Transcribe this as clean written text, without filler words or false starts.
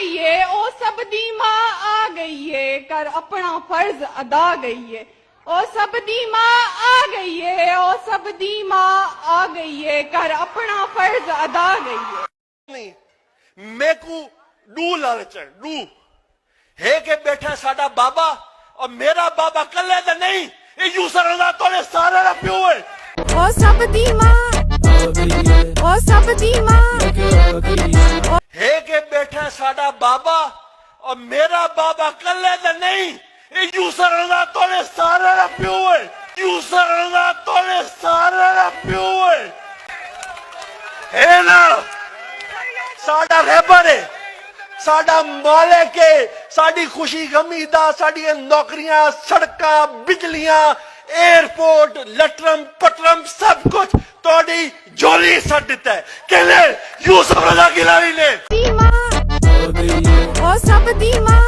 गई है, ओ सब दी मां आ गई है, कर अपना फर्ज अदा गई है। ओ सब दी मां आ गई है, ओ सब दी मां आ गई है, कर अपना फर्ज अदा गई है। नहीं मेकू डू लालच डू है के बैठा साडा बाबा और मेरा बाबा कल्ले तो नहीं ये यूसर दा तोले सारे दा प्यो है। ओ सब दी मां ओ सब दी मां है के बैठा साडा बाबा और मेरा बाबा कल्ले तो नहीं ये यूसर दा तोले सारे दा प्यो है। यूसर दा तोले सारे दा प्यो है ना साडा रहबर है साडा मालिक है साडी खुशी गमी दा साडी नौकरियां सड़कां बिजलियां एयरपोर्ट लटरम पटरम सब कुछ तोड़ी जोली सट दिता है कहले यूसुफ रजा गिलानी ने ओ सब दी मां